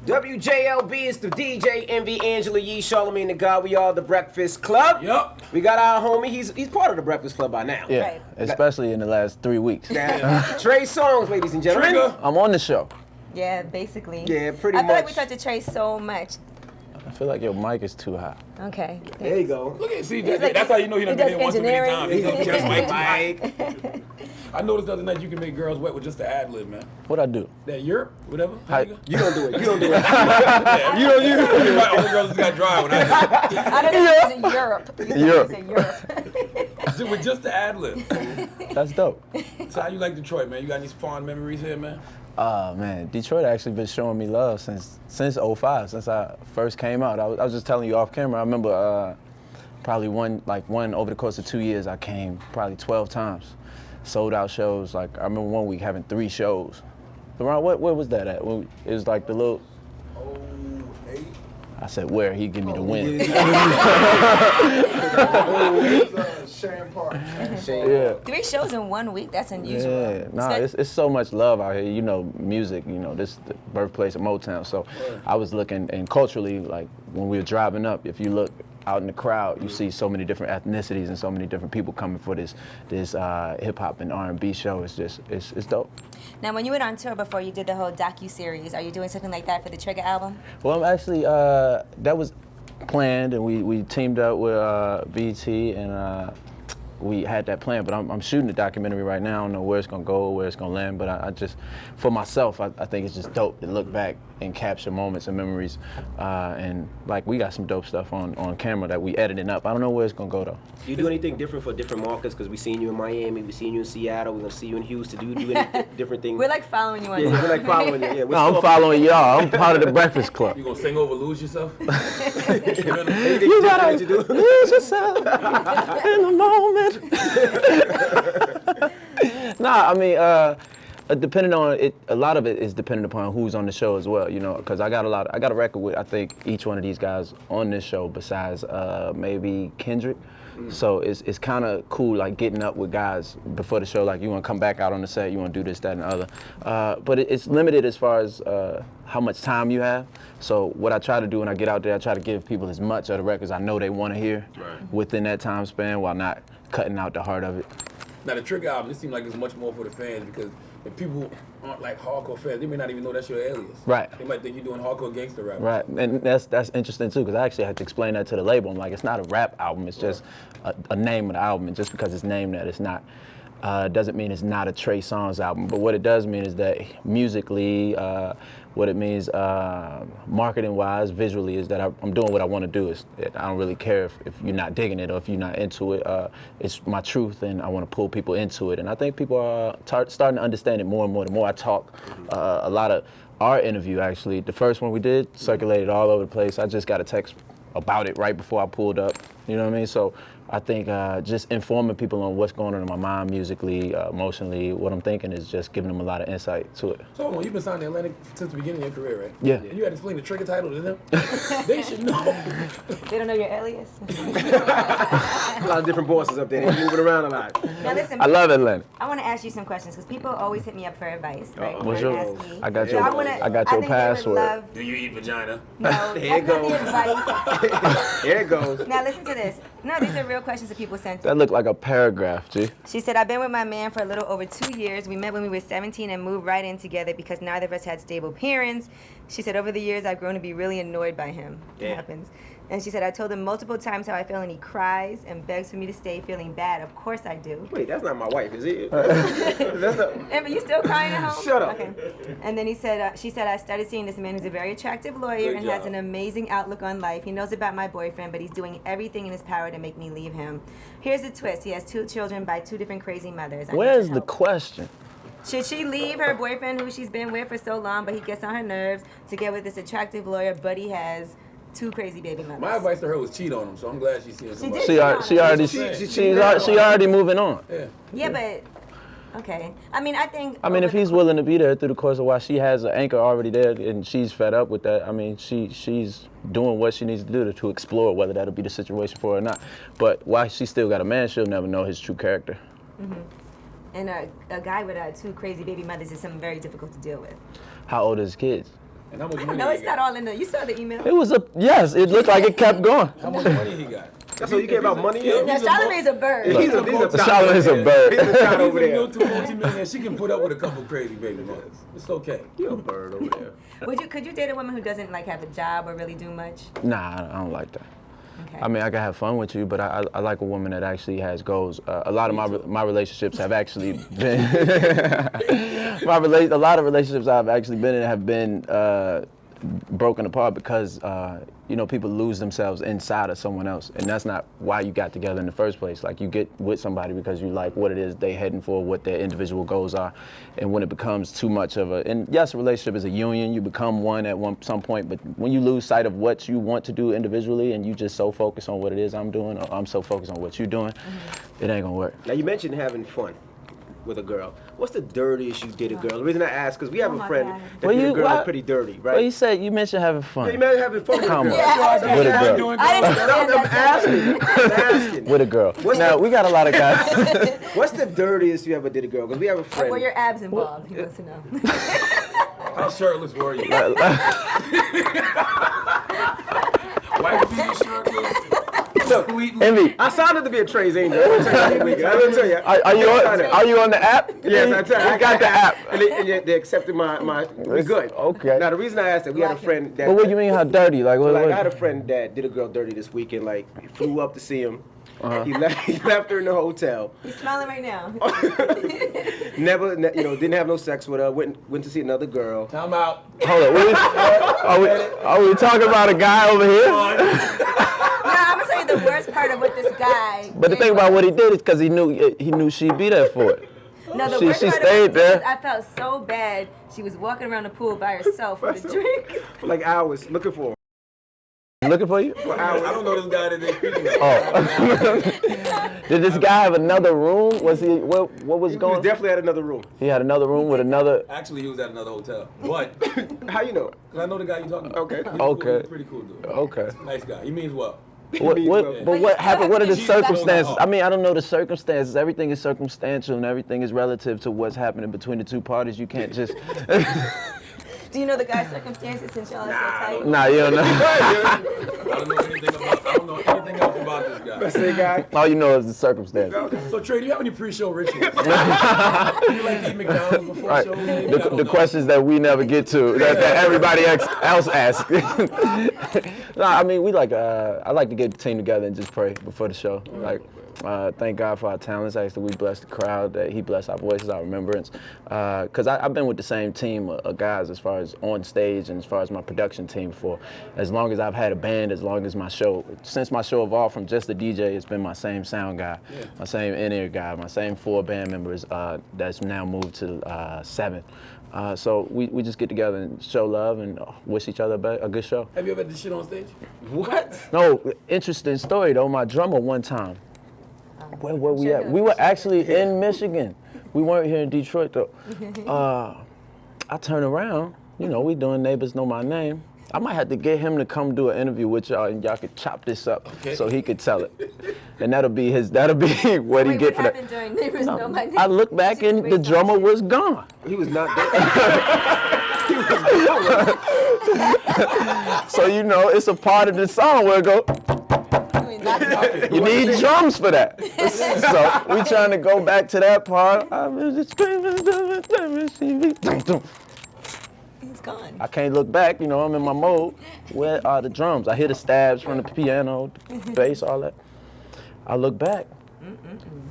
WJLB is the DJ, Envy, Angela Yee, Charlamagne the God. We are the Breakfast Club. Yup. We got our homie. He's part of the Breakfast Club by now. Yeah, Right. especially in the last 3 weeks. Trey Songz, ladies and gentlemen. Trigger. I'm on the show. Yeah, basically. Yeah, pretty I feel like much. we talked to Trey so much. I feel like your mic is too high. Okay. There you go. Look at see, like- that's how you know he done he been does in once too many engineering. times. He's Just just like I noticed the other night you can make girls wet with just the ad lib, man. What I do? That Europe, whatever. Hi. You don't do it. You don't do it. Yeah, you my only girls just got dry when I I don't think it was in Europe. You said Europe. it was in Europe. did with just the ad lib. That's dope. So how you like Detroit, man? You got any fond memories here, man? Man, Detroit actually been showing me love since '05, since I first came out. I was just telling you off camera. I remember probably one over the course of 2 years, I came probably 12 times, sold out shows. Like I remember one week having 3 shows. Around where was that at? It was like the little. 08. I said where? He give me the win. Shane Park. Yeah. 3 shows in 1 week, that's unusual. Yeah, nah, it's so much love out here. You know, music, you know, this is the birthplace of Motown. So I was looking, and culturally, like when we were driving up, if you look out in the crowd, you see so many different ethnicities and so many different people coming for this hip hop and R&B show. It's just, it's dope. Now, when you went on tour before, you did the whole docu-series. Are you doing something like that for the Trigger album? Well, I'm actually, that was planned, and we teamed up with BT, and we had that plan, but I'm shooting a documentary right now. I don't know where it's gonna go, where it's gonna land, but I just, for myself, I think it's just dope to look back and capture moments and memories, and like we got some dope stuff on camera that we editing up. I don't know where it's gonna go though. Do you do anything different for different markets? Because we seen you in Miami, we seen you in Seattle, we're gonna see you in Houston. Do you do any different things? We're like following you on Yeah, tour. we're like following you. Yeah, No, I'm following y'all. I'm part of the Breakfast Club. You gonna sing over Lose Yourself? You gotta lose yourself in the moment. Nah, I mean, depending on it, a lot of it is dependent upon who's on the show as well, you know, because I got a record with, I think, each one of these guys on this show besides maybe Kendrick. So it's kind of cool, like getting up with guys before the show, like you want to come back out on the set, you want to do this, that, and the other. But it's limited as far as how much time you have. So what I try to do when I get out there, I try to give people as much of the records I know they want to hear within that time span while not cutting out the heart of it. Now the Trigger album, it seems like it's much more for the fans because if people aren't like hardcore fans, they may not even know that's your alias. Right. They might think you're doing hardcore gangster rap. Right, and that's interesting too, because I actually had to explain that to the label. I'm like, it's not a rap album, it's just a name of the album, and just because it's named that, it's not, doesn't mean it's not a Trey Songz album. But what it does mean is that musically, what it means marketing-wise, visually, is that I'm doing what I want to do. I don't really care if you're not digging it or if you're not into it. It's my truth, and I want to pull people into it. And I think people are starting to understand it more and more. The more I talk, a lot of our interview, actually, the first one we did, circulated all over the place. I just got a text about it right before I pulled up. You know what I mean? So I think just informing people on what's going on in my mind musically, emotionally, what I'm thinking is just giving them a lot of insight to it. So when you've been signed to Atlantic since the beginning of your career, right? Yeah. And you had to explain the Trigger title to them? They should know. They don't know your alias. A lot of different bosses up there. They're moving around a lot. Now listen, I love Atlanta. I want to ask you some questions because people always hit me up for advice, right? What's They your- ask me. I got So your- wanna- I got think your they would password. love- Do you eat vagina? No, There it that's not goes. the advice. Here it goes. Now listen to this. No, these are real questions that people sent. That looked like a paragraph, G. She said, I've been with my man for a little over 2 years. We met when we were 17 and moved right in together because neither of us had stable parents. She said, over the years, I've grown to be really annoyed by him. Yeah. It happens. And she said, I told him multiple times how I feel and he cries and begs for me to stay feeling bad. Of course I do. Wait, that's not my wife, is it? That's not. Amber, you still crying at home? Shut up. Okay. And then he said, she said, I started seeing this man who's a very attractive lawyer Good and has job. an amazing outlook on life. He knows about my boyfriend, but he's doing everything in his power to make me leave him. Here's the twist. He has 2 children by 2 different crazy mothers. I need Where's your the help. question? Should she leave her boyfriend who she's been with for so long, but he gets on her nerves, to get with this attractive lawyer, but he has 2 crazy baby mothers? My advice to her was cheat on him, so I'm glad she's seeing somebody. did. She already moving on. Yeah. Yeah, but okay. I mean, I think. I mean, if he's willing to be there through the course of while she has an anchor already there and she's fed up with that, I mean, she's doing what she needs to do to explore whether that'll be the situation for her or not. But while she still got a man, she'll never know his true character. Mm-hmm. And a guy with 2 crazy baby mothers is something very difficult to deal with. How old are his kids? And how much money No, he it's got? not all in there. You saw the email. It was yes, it looked like it kept going. How much money he got? That's all you care about money? Yeah, Now, Charlamagne's a bird. He's a Charlamagne's a bird. He's a child over there. Multi-millionaire. She can put up with a couple crazy baby mothers. It's okay. You're a bird over there. Could you date a woman who doesn't like have a job or really do much? Nah, I don't like that. Okay. I mean, I can have fun with you, but I like a woman that actually has goals. A lot of my relationships have actually been a lot of relationships I've actually been in have been broken apart because people lose themselves inside of someone else, and that's not why you got together in the first place. Like, you get with somebody because you like what it is they heading for, what their individual goals are, and when it becomes too much of and yes, a relationship is a union. You become one at some point, but when you lose sight of what you want to do individually, and you just so focused on what it is I'm doing, or I'm so focused on what you're doing, it ain't gonna work. Now, you mentioned having fun with a girl. What's the dirtiest you did a girl? The reason I ask, because we have a friend that did a girl that's pretty dirty, right? Well, you mentioned having fun. Yeah, you mentioned having fun with a girl. Yeah. With a girl. I didn't understand I'm asking. With a girl. Now, we got a lot of guys. What's the dirtiest you ever did a girl? Because we have a friend. Were your abs involved? He wants to know. How shirtless were you? Why was you shirtless? Look, Envy, I signed up to be a Trey Songz angel. I'm gonna tell you. are you on the app? Yes, I tell you. I got the app. And they accepted my we're good. Okay. Now, the reason I asked that, we had a friend that. But what do you mean how dirty? Like, what? I had a friend that did a girl dirty this weekend. Like, he flew up to see him. He left her in the hotel. He's smiling right now. Didn't have no sex with her. Went to see another girl. Time out. Hold on. Are we talking about a guy over here? I'm gonna tell you the worst part of what this guy. But the thing about what he did is because he knew she'd be there for it. No, the She worst part of stayed what he did there. is I felt so bad. She was walking around the pool by herself with a drink. For like hours looking for him. Looking for you? For I hours. don't know this guy that they speaking of. Oh. Did this guy have another room? Was he? What was He going? was definitely at another room. He had another room with another. Actually, he was at another hotel. But, How you know? because I know the guy you're talking about. Okay. He's Okay. Cool, he's pretty cool dude. Okay. Nice guy. He means well. But But what you happened? What are the still have to be- circumstances? I mean, I don't know the circumstances. Everything is circumstantial and everything is relative to what's happening between the two parties. You can't just. Do you know the guy's circumstances since y'all are so tight? Nah, you don't know. I don't know anything else about this guy. That's the guy. All you know is the circumstances. So, Trey, do you have any pre-show rituals? You like to eat McDonald's before Right. shows? Maybe? I don't The know. questions that we never get to, that everybody else asks. Nah, I mean, I like to get the team together and just pray before the show. Like, thank God for our talents. Actually, we bless the crowd, that He bless our voices, our remembrance. Because I've been with the same team of guys as far as on stage and as far as my production team for as long as I've had a band, as long as my show. Since my show evolved from just a DJ, it's been my same sound guy, my same in-ear guy, my same 4 band members that's now moved to 7. So we just get together and show love and wish each other a good show. Have you ever did shit on stage? What? No, interesting story though. My drummer one time. Where were we at? We were actually in Michigan. We weren't here in Detroit though. I turn around, we doing Neighbors Know My Name. I might have to get him to come do an interview with y'all and y'all could chop this up so he could tell it. And that'll be what he get for that. What happened during Neighbors Know My Name? I look back and the drummer was gone. He was not there. So it's a part of the song where it go, you need drums for that. So we trying to go back to that part. He's gone. I can't look back, I'm in my mode. Where are the drums? I hear the stabs from the piano, the bass, all that. I look back.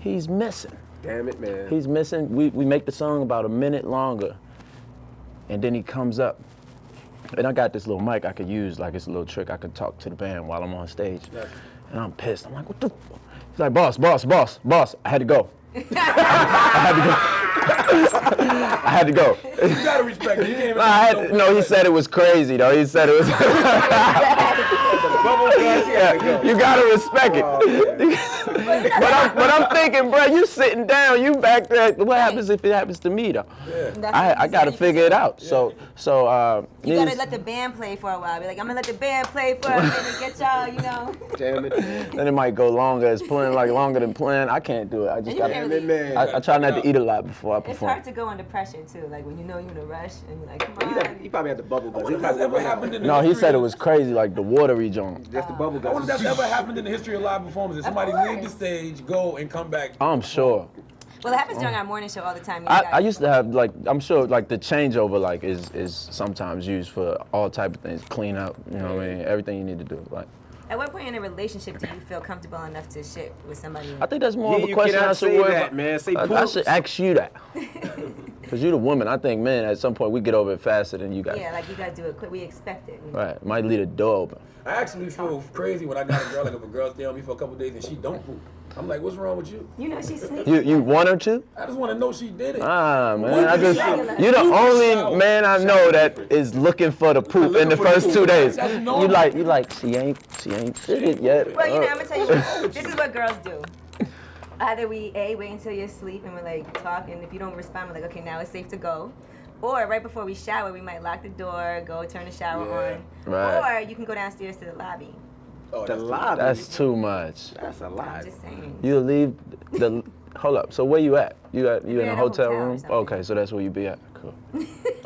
He's missing. Damn it, man. He's missing. We make the song about a minute longer. And then he comes up. And I got this little mic I could use, like it's a little trick. I can talk to the band while I'm on stage. And I'm pissed. I'm like, what the? He's like, boss. I had to go. I had to go. You gotta respect it. You can't even No, he said it was crazy though. He said it was. Bubble guts, Yeah, you gotta respect it. but I'm thinking, bro, you sitting down, you back there. What happens if it happens to me though? Yeah. I gotta figure it out. Yeah. So you gotta let the band play for a while. Be like, I'm gonna let the band play for a minute, get y'all, you know. Damn it. then it might go longer. It's playing like longer than planned. I can't do it. I just And you gotta. can't Damn it, man. I try not to eat a lot before I It's perform. hard to go under pressure too, like when you know you're in a rush and you're like, come on. He probably had the bubble guts. I He wonder if that's probably ever happened in the No, he history said it of- was crazy, like the watery joint. That's the bubble I wonder if guts. that's ever happened in the history of live performances. Somebody leave the stage, go, and come back. I'm sure. Well, it happens during our morning show all the time. You I guys- used to have like I'm sure like the changeover like is sometimes used for all type of things, clean up, you know what I mean, everything you need to do. Like At what point in a relationship do you feel comfortable enough to shit with somebody? I think that's more Yeah, of a you question cannot I should say worry that, about. man. Say I poops. should ask you that. Cause you're the woman. I think men at some point we get over it faster than you guys. Yeah, like you gotta do it quick. We expect it. Right. Might leave the door open. I actually feel crazy when I got a girl, like if a girl stay on me for a couple days and she don't poop. I'm like, what's wrong with you? You know she's sleeping. You want her to? I just want to know she did it. Ah, man. One I just, shower. you're the One only shower. man I know that is looking for the poop in the looking for the first poop. 2 days. That's You normal. like, she ain't shit it yet. Well, you know, I'm gonna tell you, this is what girls do. Either we wait until you're asleep and we're like talk, and if you don't respond, we're like, okay, now it's safe to go. Or right before we shower, we might lock the door, go turn the shower on. Right. Or you can go downstairs to the lobby. Oh, The that's lobby. That's too much. That's a I'm lot. just saying. You leave the. Hold up. So where you at? You in We're a at a hotel hotel or room? something. Okay, so that's where you be at. Cool.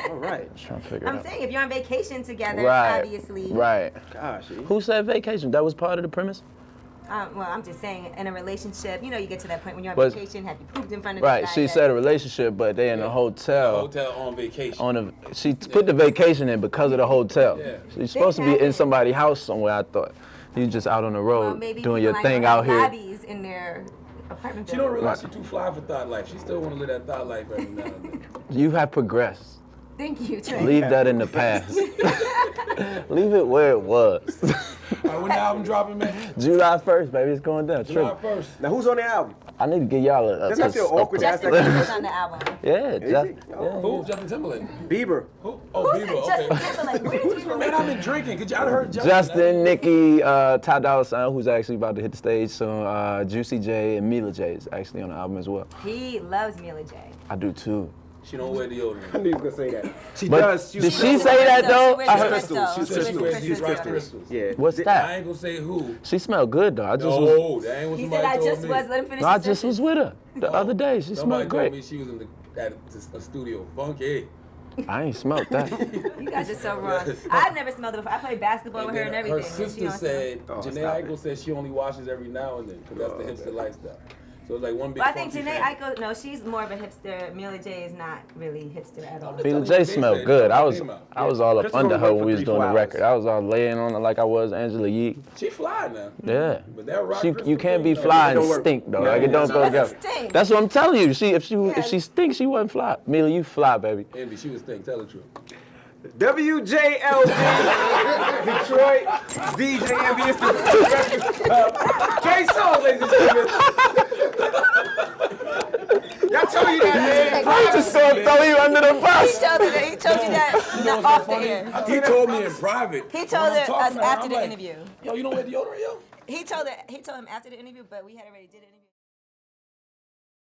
All right. Trying to figure it I'm out. saying if you're on vacation together, Right. obviously. Right. Gosh. Who said vacation? That was part of the premise. Well, I'm just saying, in a relationship, you know, you get to that point when you're on But- vacation, have you pooped in front of Right. the guy She that- said a relationship, but they in a hotel. hotel on vacation. She put the vacation in because of the hotel. Yeah. So you're supposed to be in happen. somebody's house somewhere. I thought you just out on the road Well, maybe doing people your like thing don't out have here. lobbies in their apartment She don't building. realize she's too fly for thought life. She still want to live that thought life every now and then. You have progressed. Thank you, Trey. Leave that in the past. Leave it where it was. All right, when the album dropping, man? July 1st, baby, it's going down. July Tripping. 1st. Now, who's on the album? I need to get y'all a That's not still awkward. Justin That's Bieber's on the album. Yeah, Is just, he? yeah. Who? Justin Timberlake. Bieber. Who? Oh, Who said Bieber. Justin Okay. Timberlake? Where did you even Man, I've been drinking. Cause y'all heard Justin. Justin, Nicki, Ty Dolla $ign, who's actually about to hit the stage soon. Juicy J and Mila J is actually on the album as well. He loves Mila J. I do too. She don't wear I deodorant. knew you were going to say that. She But does. did she say that though? She I wears heard- crystals. She's She crystals. wears She's crystals. crystals. Yeah. What's I that? ain't gonna say who. She smelled good though. I just was, No, that ain't what He somebody said I told just me. was. Let him finish. no, I the just was sentence. with her the other day. She Somebody smelled told great. me she was at a studio. Funky. I ain't smelled that. You guys are so wrong. I've never smelled it before. I played basketball with her and everything. Her and she sister don't smell. said, Oh, Janae stop Aiko said she only washes every now and then because that's the hipster lifestyle. So it's like one big. Well, I think funky Janae family. Aiko, no, she's more of a hipster. Mila J is not really hipster at all. Fela J smelled good. I was all up Christopher under her went when for we was 3-4 doing the hours. record. I was all laying on her like I was Angela Yee. She fly now. Yeah. But that rock You crystal can't thing, be no, fly it and don't work. stink though. No, Like it don't no, go no. together. Stink. That's what I'm telling you. If Yeah. she stinks, she wasn't fly. Mila, you fly, baby. Envy, she was stink. Tell the truth. WJLB, Detroit, DJ Envy, Trey Songz, ladies and gentlemen. Y'all tell you that, man. I just gonna throw you under the He bus. told you that not off the air. He told me in private. He told When I'm talking us to her, after I'm the like, interview. Yo, you don't wear deodorant, yo? He told him after the interview, but we had already did it.